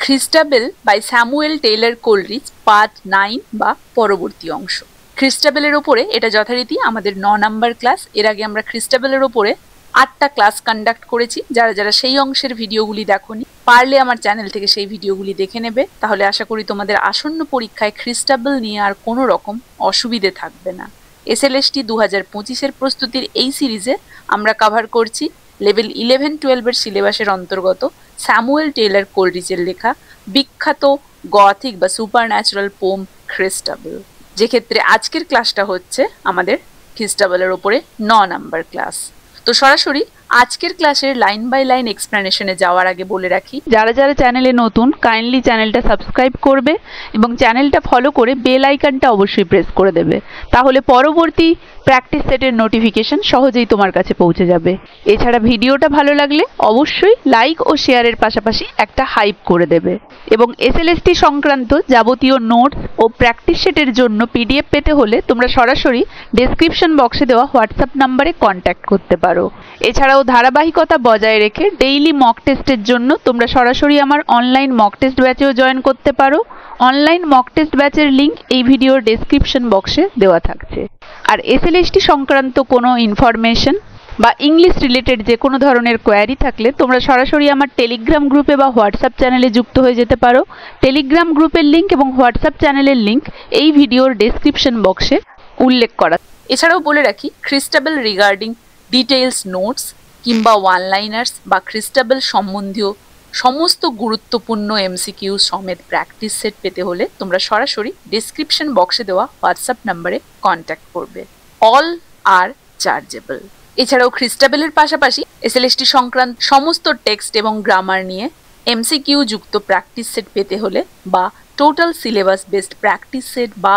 খ্রিস্টাবেল by Samuel Taylor Coleridge part 9 বা পরবর্তী অংশ। খ্রিস্টাবেলের ওপরে এটা যথারীতি আমাদের 9 নাম্বার ক্লাস। এর আগে আমরা খ্রিস্টাবেলের ওপরে 8টা ক্লাস কন্ডাক্ট করেছি। যারা যারা সেই অংশের ভিডিওগুলি দেখোনি, পারলে আমার চ্যানেল থেকে সেই ভিডিওগুলি দেখে নেবে। তাহলে আশা করি তোমাদের আসন্ন পরীক্ষায় খ্রিস্টাবেল নিয়ে আর কোনো রকম অসুবিধে থাকবে না। এসএলএসটি 2025-এর প্রস্তুতির এই সিরিজে আমরা কভার করছি লেভেল 11-12 সিলেবাসের অন্তর্গত স্যামুয়েল টেইলর কোলরিজের লেখা বিখ্যাত গথিক বা সুপারন্যাচুরাল পোম খ্রিস্টাবেল, যে ক্ষেত্রে আজকের ক্লাসটা হচ্ছে আমাদের খ্রিস্টাবেলের ওপরে 9 নাম্বার ক্লাস। তো সরাসরি আজকের ক্লাসের লাইন বাই লাইন এক্সপ্লেনেশনে যাওয়ার আগে বলে রাখি, যারা যারা চ্যানেলে নতুন কাইন্ডলি চ্যানেলটা সাবস্ক্রাইব করবে এবং চ্যানেলটা ফলো করে বেল আইকনটা অবশ্যই প্রেস করে দেবে। তাহলে পরবর্তী প্র্যাকটিস সেটের নোটিফিকেশন সহজেই তোমার কাছে পৌঁছে যাবে। এছাড়া ভিডিওটা ভালো লাগলে অবশ্যই লাইক ও শেয়ারের পাশাপাশি একটা হাইপ করে দেবে। এবং এসএলএসটি সংক্রান্ত যাবতীয় নোটস ও প্র্যাকটিস সেটের জন্য পিডিএফ পেতে হলে তোমরা সরাসরি ডেসক্রিপশন বক্সে দেওয়া হোয়াটসঅ্যাপ নাম্বারে কন্ট্যাক্ট করতে পারো। এছাড়াও ধারাবাহিকতা বজায় রেখে ডেইলি মক টেস্টের জন্য তোমরা সরাসরি আমার অনলাইন মক টেস্ট ব্যাচেও জয়েন করতে পারো। অনলাইন মক টেস্ট ব্যাচের লিঙ্ক এই ভিডিওর ডেসক্রিপশন বক্সে দেওয়া থাকছে। আর এসএলএসটি সংক্রান্ত কোনো ইনফরমেশন বা ইংলিশ রিলেটেড যে কোনো ধরনের কোয়ারি থাকলে তোমরা সরাসরি আমার টেলিগ্রাম গ্রুপে বা হোয়াটসঅ্যাপ চ্যানেলে যুক্ত হয়ে যেতে পারো। টেলিগ্রাম গ্রুপের লিঙ্ক এবং হোয়াটসঅ্যাপ চ্যানেলের লিঙ্ক এই ভিডিওর ডেসক্রিপশন বক্সে উল্লেখ করা। এছাড়াও বলে রাখি, খ্রিস্টাবেল রিগার্ডিং ডিটেইলস নোটস কিংবা ওয়ান লাইনার্স বা খ্রিস্টাবেল সম্বন্ধীয় সমস্ত গুরুত্বপূর্ণ এমসিকিউ সমেত প্র্যাকটিস সেট পেতে হলে তোমরা সরাসরি ডেসক্রিপশন বক্সে দেওয়া হোয়াটসঅ্যাপ নাম্বারে কন্ট্যাক্ট করবে। অল আর চার্জেবল। এছাড়াও খ্রিস্টাবেলের পাশাপাশি এসএলএসটি সংক্রান্ত সমস্ত টেক্সট এবং গ্রামার নিয়ে এমসিকিউ যুক্ত প্র্যাকটিস সেট পেতে হলে বা total syllabus based practice set বা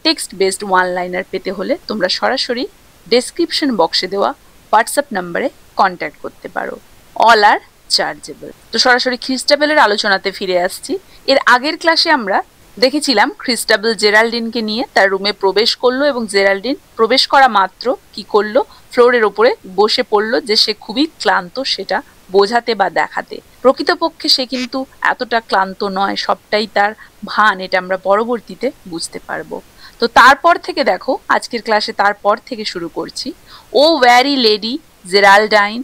টেক্সট বেসড ওয়ান লাইনার পেতে হলে তোমরা সরাসরি ডেসক্রিপশন বক্সে দেওয়া হোয়াটসঅ্যাপ নাম্বারে কন্ট্যাক্ট করতে পারো। অল আর চার্জেবল। তো সরাসরি খ্রিস্টাবেলের আলোচনাতে ফিরে আসছি। এর আগের ক্লাসে আমরা দেখেছিলাম খ্রিস্টাবেল জেরাল্ডিনকে নিয়ে তার রুমে প্রবেশ করলো এবং জেরাল্ডিন প্রবেশ করা মাত্র কি করলো, ফ্লোরের ওপরে বসে পড়লো যে সে খুবই ক্লান্ত, সেটা বোঝাতে বা দেখাতে। প্রকৃতপক্ষে সে কিন্তু এতটা ক্লান্ত নয়, সবটাই তার ভান। এটা আমরা পরবর্তীতে বুঝতে পারবো। তো তারপর থেকে দেখো, আজকের ক্লাসে তারপর থেকে শুরু করছি। O weary lady Geraldine,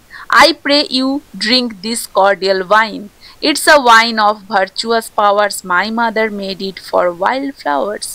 I pray you drink this cordial wine. It's a wine of virtuous powers. My mother made it for wildflowers.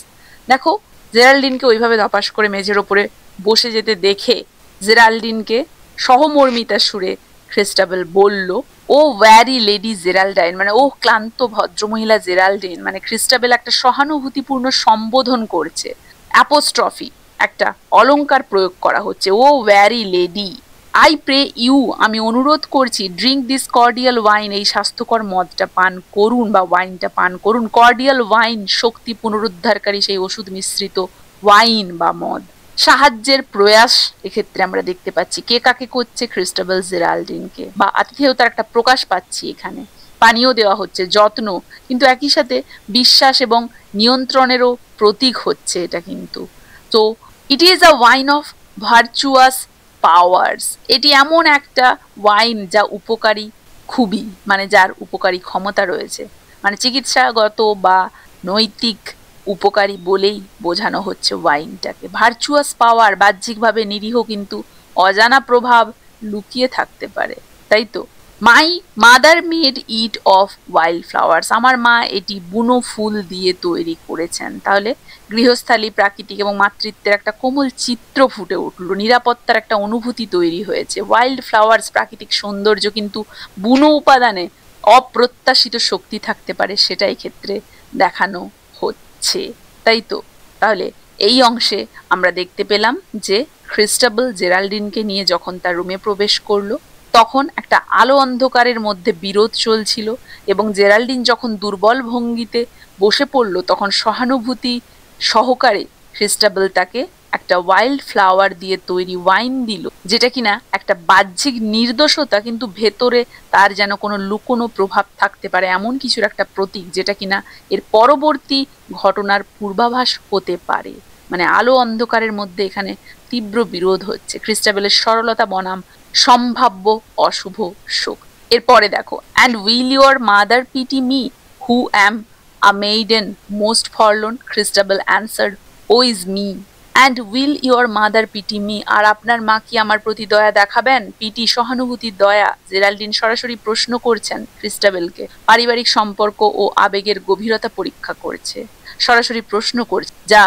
দেখো, জেরাল্ডিনকে ওইভাবে ধপাস করে মেঝের ওপরে বসে যেতে দেখে জেরাল্ডিনকে সহমর্মিতার সুরে খ্রিস্টাবেল বলল, ও ওয়ারি লেডি জেরাল্ডাইন, মানে ও ক্লান্ত ভদ্রমহিলা জেরাল্ডিন। মানে খ্রিস্টাবেল একটা সহানুভূতিপূর্ণ সম্বোধন করছে, অ্যাপোস্ট্রফি, একটা অলংকার প্রয়োগ করা হচ্ছে। ও weary lady, I pray you, আমি অনুরোধ করছি, ড্রিঙ্ক দিস কর্ডিয়াল ওয়াইন, এই স্বাস্থ্যকর মদটা পান করুন বা ওয়াইনটা পান করুন। কর্ডিয়াল ওয়াইন, শক্তি পুনরুদ্ধারকারী সেই ওষুধ মিশ্রিত ওয়াইন বা মদ। সাহায্যের প্রয়াস এক্ষেত্রে আমরা দেখতে পাচ্ছি। কে কাকে করছে? খ্রিস্টাবেল জেরাল্ডিনকে, বা আতিথেয়তার একটা প্রকাশ পাচ্ছি এখানে। পানীয় দেওয়া হচ্ছে, যত্ন, কিন্তু একই সাথে বিশ্বাস এবং নিয়ন্ত্রণেরও প্রতীক হচ্ছে এটা কিন্তু। তো it is a wine of virtuous powers, এটি এমন একটা ওয়াইন যা উপকারী খুবই, মানে যার উপকারী ক্ষমতা রয়েছে, মানে চিকিৎসাগত বা নৈতিক উপকারী বলেই বোঝানো হচ্ছে ওয়াইনটাকে। ভার্চুয়াস পাওয়ার, বাহ্যিকভাবে নিরীহ কিন্তু অজানা প্রভাব লুকিয়ে থাকতে পারে, তাই তো। My mother made it off wild flowers, আমার মা এটি বুনো ফুল দিয়ে তৈরি করেছেন। তাহলে গৃহস্থালী, প্রাকৃতিক এবং মাতৃত্বের একটা কোমল চিত্র ফুটে উঠল, নিরাপত্তার একটা অনুভূতি তৈরি হয়েছে। ওয়াইল্ড ফ্লাওয়ার্স, প্রাকৃতিক সৌন্দর্য, কিন্তু বুনো উপাদানে অপ্রত্যাশিত শক্তি থাকতে পারে, সেটাই ক্ষেত্রে দেখানো হচ্ছে, তাই তো। তাহলে এই অংশে আমরা দেখতে পেলাম যে খ্রিস্টাবেল জেরাল্ডিনকে নিয়ে যখন তার রুমে প্রবেশ করলো, তখন একটা আলো অন্ধকারের মধ্যে বিরোধ চলছিল এবং জেরাল্ডিন যখন দুর্বল ভঙ্গিতে বসে পড়ল, তখন সহানুভূতি সহকারে খ্রিস্টাবেল তাকে একটা ওয়াইল্ড ফ্লাওয়ার দিয়ে তৈরি ওয়াইন দিল, যেটা কিনা একটা বাহ্যিক নির্দোষতা কিন্তু ভেতরে তার যেন কোনো লুকোনো প্রভাব থাকতে পারে এমন কিছুর একটা প্রতীক, যেটা কিনা এর পরবর্তী ঘটনার পূর্বাভাস হতে পারে। মানে আলো অন্ধকারের মধ্যে এখানে তীব্র বিরোধ হচ্ছে। খ্রিস্টাবেলের সরলতা বনাম সম্ভাব্য অশুভ শোক। এরপরে দেখো, and will your mother pity me, Who am a maiden most forlorn? Christabel answered, "Oh, is me. And will your mother pity me?" আর আপনার মা কি আমার প্রতি দয়া দেখাবেন? পিটি, সহানুভূতির দয়া। জেরাল্ডিন সরাসরি প্রশ্ন করছেন ক্রিস্টাবেলকে, পারিবারিক সম্পর্ক ও আবেগের গভীরতা পরীক্ষা করছে, সরাসরি প্রশ্ন করছে, যা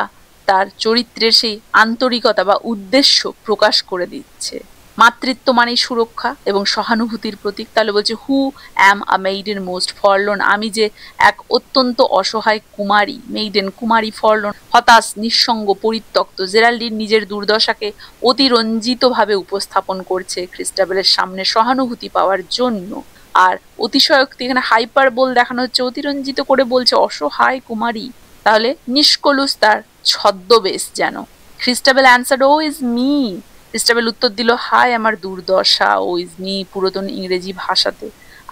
তার চরিত্রের সেই আন্তরিকতা বা উদ্দেশ্য প্রকাশ করে দিচ্ছে। মাতৃত্ব মানেই সুরক্ষা এবং সহানুভূতির প্রতীক। তাহলে বলছে হু অ্যাম আ মেইডেন মোস্ট ফরলন, আমি যে এক অত্যন্ত অসহায় কুমারী, মেইডেন কুমারী, ফরলন হতাশ, নিঃসঙ্গ, পরিত্যক্ত। জেরাল্ডিন নিজের দুর্দশাকে অতিরঞ্জিতভাবে উপস্থাপন করছে ক্রিস্টাবেলের সামনে সহানুভূতি পাওয়ার জন্য। আর অতিশয়োক্তি, এখানে হাইপারবোল দেখানো হচ্ছে, অতিরঞ্জিত করে বলছে অসহায় কুমারী, তাহলে নিষ্কলুষ তার ছদ্মবেশ যেন। Christabel answered, O is me. Christabel উত্তর দিল, হায় আমার দুর্দশা। ও ইজ মি পুরাতন ইংরেজি ভাষাতে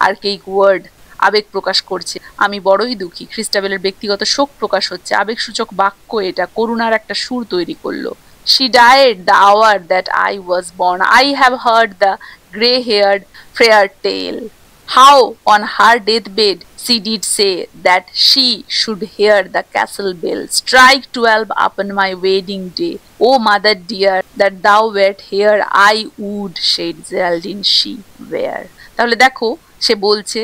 আর্কেইক ওয়ার্ড, আবেগ প্রকাশ করছে, আমি বড়ই দুঃখী। ক্রিস্টাবেলের ব্যক্তিগত শোক প্রকাশ হচ্ছে, আবেগসূচক বাক্য এটা, করুণার একটা সুর তৈরি করলো। She died the hour that I was born. I have heard the grey-haired fair tale. How on her deathbed she did say that she should hear the castle bell strike 12 upon my wedding day. Oh, mother dear, that thou wert here, I would, said Geraldine, she were. তাহলে দেখো, সে বলছে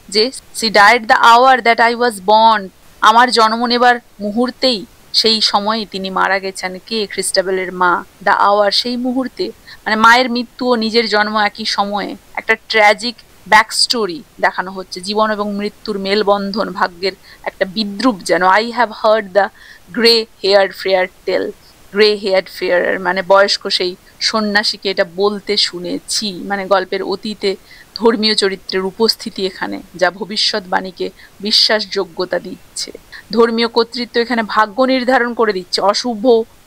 যে she died the hour that I was born. আমার জন্ম নেবার মুহূর্তেই, সেই সময়ে তিনি মারা গেছেন। কে? ক্রিস্টাবেলের মা। দ্য আওয়ার, সেই মুহূর্তে, মানে মায়ের মৃত্যু ও নিজের জন্ম একই সময়ে। একটা ট্র্যাজিক ব্যাক স্টোরি দেখানো হচ্ছে, জীবন এবং মৃত্যুর মেলবন্ধন, ভাগ্যের একটা বিদ্রুপ যেন। I have heard the grey haired friar tell. Grey haired friar মানে বয়স্ক সেই সন্ন্যাসীকে এটা বলতে শুনেছি, মানে গল্পের অতীতে ধর্মীয় চরিত্রের উপস্থিতি এখানে, যা ভবিষ্যৎবাণীকে বিশ্বাসযোগ্যতা দিচ্ছে। ধর্মীয় কর্তৃত্ব এখানে ভাগ্য নির্ধারণ করে দিচ্ছে, অশুভ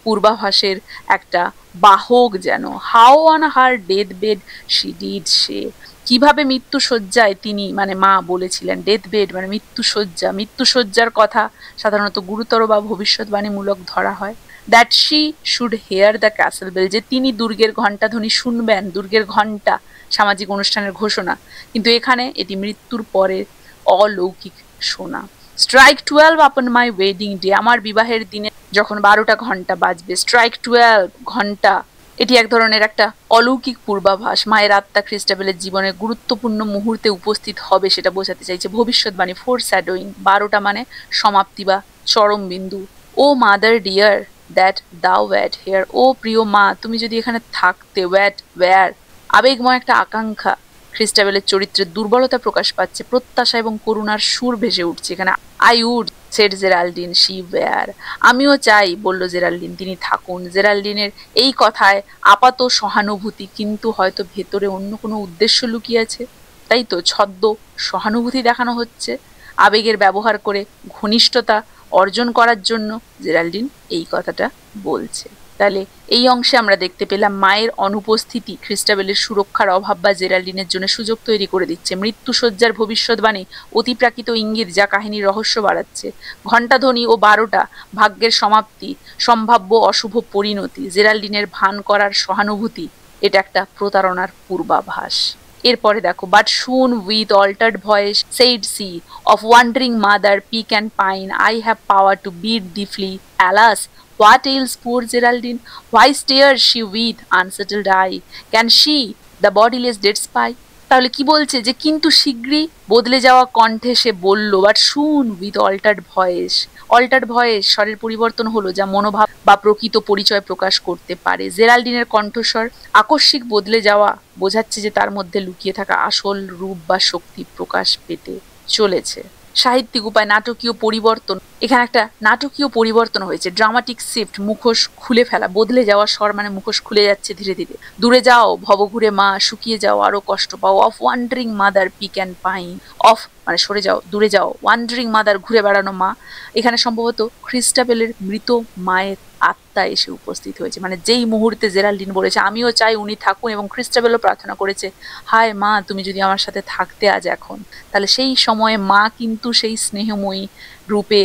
পূর্বাভাসের একটা বাহক যেন। How on her death bed she did say, কিভাবে মৃত্যুশয্যায় তিনি, মানে মা বলেছিলেন। ডেথ বেড মানে মৃত্যুশয্যা, মৃত্যুশয্যার কথা সাধারণত গুরুতর বা ভবিষ্যৎবাণীমূলক ধরা হয়। That she should hear the castle bell, যে তিনি দুর্গের ঘণ্টাধ্বনি শুনবেন, দুর্গের ঘণ্টা, সামাজিক অনুষ্ঠানের ঘোষণা, কিন্তু এখানে এটি মৃত্যুর পরে অলৌকিক শোনা। স্ট্রাইক 12 আপন মাই ওয়েডিং ডে, আমার বিবাহের দিনে যখন 12টা ঘন্টা বাজবে, স্ট্রাইক 12 ঘন্টা, এটি এক ধরনের একটা অলৌকিক পূর্বাভাস। মায়ের আত্মা ক্রিস্টাবেলের জীবনের গুরুত্বপূর্ণ মুহূর্তে উপস্থিত হবে সেটা বোঝাতে চাইছে। ভবিষ্যৎবাণী, ফোর শ্যাডোয়িং, 12টা মানে সমাপ্তি বা চরম বিন্দু। ও মাদার ডিয়ার দ্যাট দাও ওয়্যাট হেয়ার, ও প্রিয় মা, তুমি যদি এখানে থাকতে। ওয়্যাট, ওয়্যার, আবেগময় একটা আকাঙ্ক্ষা। ক্রিস্টাবেলের চরিত্রের দুর্বলতা প্রকাশ পাচ্ছে, প্রত্যাশা এবং করুণার সুর ভেসে উঠছে এখানে। I would, said Geraldine, she were, আমিও চাই, বলল জেরাল্ডিন, তিনি থাকুন। জেরাল্ডিনের এই কথায় আপাত সহানুভূতি, কিন্তু হয়তো ভেতরে অন্য কোনো উদ্দেশ্য লুকিয়ে আছে। তাই তো ছদ্ম সহানুভূতি দেখানো হচ্ছে, আবেগের ব্যবহার করে ঘনিষ্ঠতা অর্জন করার জন্য জেরাল্ডিন এই কথাটা বলছে। তাহলে এই অংশে আমরা দেখতে পেলাম মায়ের অনুপস্থিতি ক্রিস্টাবেলের সুরক্ষার অভাব বা জেরাল্ডিনের জন্য সুযোগ তৈরি করে দিচ্ছে। মৃত্যুশয্যার ভবিষ্যৎবাণী, অতিপ্রাকৃত ইঙ্গিত যা কাহিনীর রহস্য বাড়াচ্ছে। ঘণ্টাধ্বনি ও 12টা, ভাগ্যের সমাপ্তি, সম্ভাব্য অশুভ পরিণতি। জেরাল্ডিনের ভান করার সহানুভূতি, এটা একটা প্রতারণার পূর্বাভাস। এরপরে দেখো, but soon with altered voice said she off wandering mother peak and pine, I have power to bid thee flee, alas what ails poor Geraldine? Why stares she with unsettled eye? Can she, the bodiless dead spy? তাহলে কি বলছে যে কিন্তু শীঘ্রই, বদলে যাওয়া কণ্ঠে সে বলল, but soon with altered voice. Altered voice, স্বরের পরিবর্তন হলো, যা মনোভাব বা প্রকৃত পরিচয় প্রকাশ করতে পারে। জেরাল্ডিনের কণ্ঠস্বর আকস্মিক বদলে যাওয়া বোঝাচ্ছে যে তার মধ্যে লুকিয়ে থাকা আসল রূপ বা শক্তি প্রকাশ পেতে চলেছে। সাহিত্যিক উপায়, নাটকীয় পরিবর্তন, এখানে একটা নাটকীয় পরিবর্তন হয়েছে, ড্রামাটিক শিফট, মুখোশ খুলে ফেলা। বদলে যাওয়া স্বর মানে মুখোশ খুলে যাচ্ছে ধীরে ধীরে। দূরে যাও ভবঘুরে মা, শুকিয়ে যাও আরো কষ্ট পাও। Off wandering mother peak and pine, off মানে সরে যাও, দূরে যাও, ওয়ান্ডারিং মাদার ঘুরে বেড়ানো মা। এখানে সম্ভবত ক্রিস্টাবেলের মৃত মায়ের আত্মা এসে উপস্থিত হয়েছে, মানে যেই মুহূর্তে জেরাল্ডিন বলেছে আমিও চাই উনি থাকুন, এবং ক্রিস্টাবেলও প্রার্থনা করেছে, হায় মা, তুমি যদি আমার সাথে থাকতে আজ এখন, তাহলে সেই সময়ে মা কিন্তু সেই স্নেহময়ী রূপে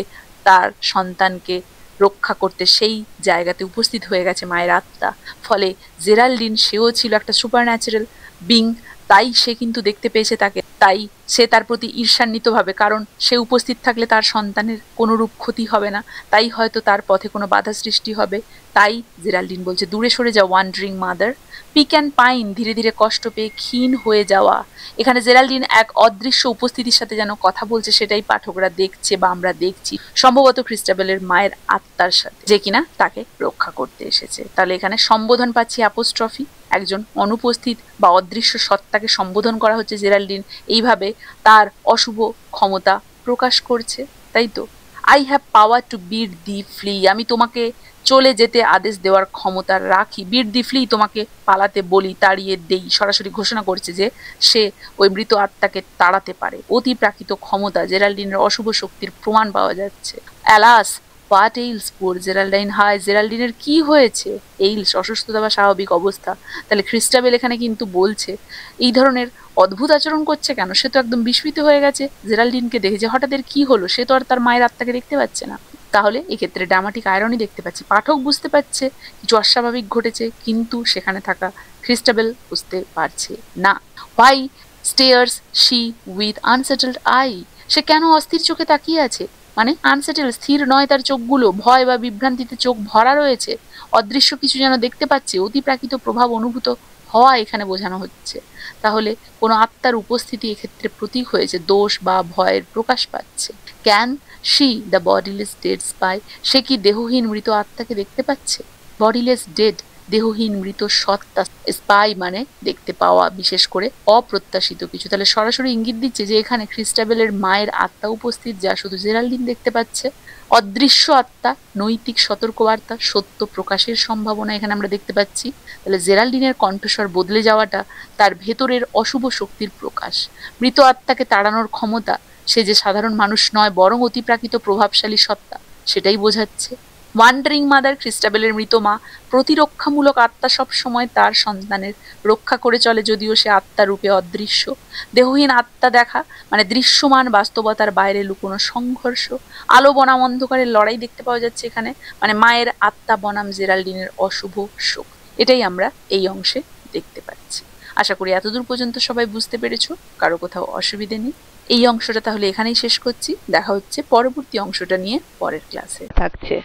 তার সন্তানকে রক্ষা করতে সেই জায়গাতে উপস্থিত হয়ে গেছে মায়ের আত্মা। ফলে জেরাল্ডিন, সেও ছিল একটা সুপার ন্যাচারাল বিং, তাই সে কিন্তু দেখতে পেয়েছে তাকে, তাই সে তার প্রতি ঈর্ষান্বিত ভাবে, কারণ সে উপস্থিত থাকলে তার সন্তানের কোনোরূপ ক্ষতি হবে না, তাই হয়তো তার পথে কোনো বাধা সৃষ্টি হবে। তাই জেরাল্ডিন বলছে, দূরে সরে যাও wandering mother. Peak and pine, ধীরে ধীরে কষ্ট পেয়ে ক্ষীণ হয়ে যাওয়া। এখানে জেরাল্ডিন এক অদৃশ্য উপস্থিতির সাথে যেন কথা বলছে, সেটাই পাঠকরা দেখছে বা আমরা দেখছি, সম্ভবত ক্রিস্টাবেলের মায়ের আত্মার সাথে, যে কিনা তাকে রক্ষা করতে এসেছে। তাহলে এখানে সম্বোধন পাচ্ছি অ্যাপোস্ট্রফি, একজন অনুপস্থিত বা অদৃশ্য সত্তাকে সম্বোধন করা হচ্ছে জেরাল্ডিন, এইভাবে তার অশুভ ক্ষমতা প্রকাশ করছে, তাই তো। I have power to bid thee flee, আমি তোমাকে চলে যেতে আদেশ দেওয়ার ক্ষমতা রাখি। বিট দি ফ্লি, তোমাকে পালাতে বলি, তাড়িয়ে দেই। সরাসরি ঘোষণা করছে যে সে ওই মৃত আত্মাকে তাড়াতে পারে। অতি প্রাকৃত ক্ষমতা, জেরাল্ডিনের অশুভ শক্তির প্রমাণ পাওয়া যাচ্ছে। অ্যালাস হোয়াট এইলস পোর জেরাল্ডিন, হায় জেরাল্ডিনের কি হয়েছে? এইলস অসুস্থতা বা স্বাভাবিক অবস্থা। তাহলে ক্রিস্টাবেল এখানে কিন্তু বলছে এই ধরনের অদ্ভুত আচরণ করছে কেন? সে তো একদম বিস্মিত হয়ে গেছে জেরাল্ডিনকে দেখে, যে হঠাৎ এর কি হলো, সে তো আর তার মায়ের আত্মাকে দেখতে পাচ্ছে না। তাহলে এক্ষেত্রে ড্রামাটিক আয়রনি দেখতে পাচ্ছি, পাঠক বুঝতে পারছে কিছু অস্বাভাবিক ঘটেছে, কিন্তু সেখানে থাকা ক্রিস্টাবেল বুঝতে পারছে না। Why stares she with unsettled eye, সে কেন অস্থির চোখে তাকিয়ে আছে? মানে আনসেটেল, স্থির নয় তার চোখগুলো, ভয় বা বিভ্রান্তিতে চোখ ভরা রয়েছে, অদৃশ্য কিছু যেন দেখতে পাচ্ছে, অতিপ্রাকৃত প্রভাব অনুভূত হওয়া এখানে বোঝানো হচ্ছে। তাহলে কোনো আত্মার উপস্থিতি এক্ষেত্রে প্রতীক হয়েছে, দোষ বা ভয়ের প্রকাশ পাচ্ছে। Can she the bodiless dead spy, সে কি দেহহীন মৃত আত্মাকে দেখতে পাচ্ছে? বডিলেস ডেড, দেহহীন মৃত সত্তা, স্পাই মানে দেখতে পাওয়া, বিশেষ করে অপ্রত্যাশিত কিছু। তাহলে সরাসরি ইঙ্গিত দিচ্ছে যে এখানে ক্রিস্টাবেলের মায়ের আত্মা উপস্থিত, যা শুধু জেরাল্ডিন দেখতে পাচ্ছে। অদৃশ্য আত্মা, নৈতিক সতর্কবার্তা, সত্য প্রকাশের সম্ভাবনা এখানে আমরা দেখতে পাচ্ছি। তাহলে জেরাল্ডিনের কণ্ঠস্বর বদলে যাওয়াটা তার ভেতরের অশুভ শক্তির প্রকাশ। মৃত আত্মাকে তাড়ানোর ক্ষমতা, সে যে সাধারণ মানুষ নয় বরং অতিপ্রাকৃত প্রভাবশালী সত্তা, সেটাই বোঝাচ্ছে। ওয়ান্ডারিং মাদার, ক্রিস্টাবেলের মৃত মা, প্রতিরক্ষামূলক আত্মা, সব সময় তার সন্তানের রক্ষা করে চলে, যদিও সে আত্মা রূপে অদৃশ্য। দেহহীন আত্মা দেখা মানে দৃশ্যমান বাস্তবতার বাইরে লুকোনো সংঘর্ষ। আলো বনাম অন্ধকারের লড়াই দেখতে পাওয়া যাচ্ছে এখানে, মানে মায়ের আত্মা বনাম জেরাল্ডিনের অশুভ শোক, এটাই আমরা এই অংশে দেখতে পাচ্ছি। আশা করি এতদূর পর্যন্ত সবাই বুঝতে পেরেছো, কারো কোথাও অসুবিধে নেই। এই অংশটা তাহলে এখানেই শেষ করছি, দেখা হচ্ছে পরবর্তী অংশটা নিয়ে পরের ক্লাসে থাকছে।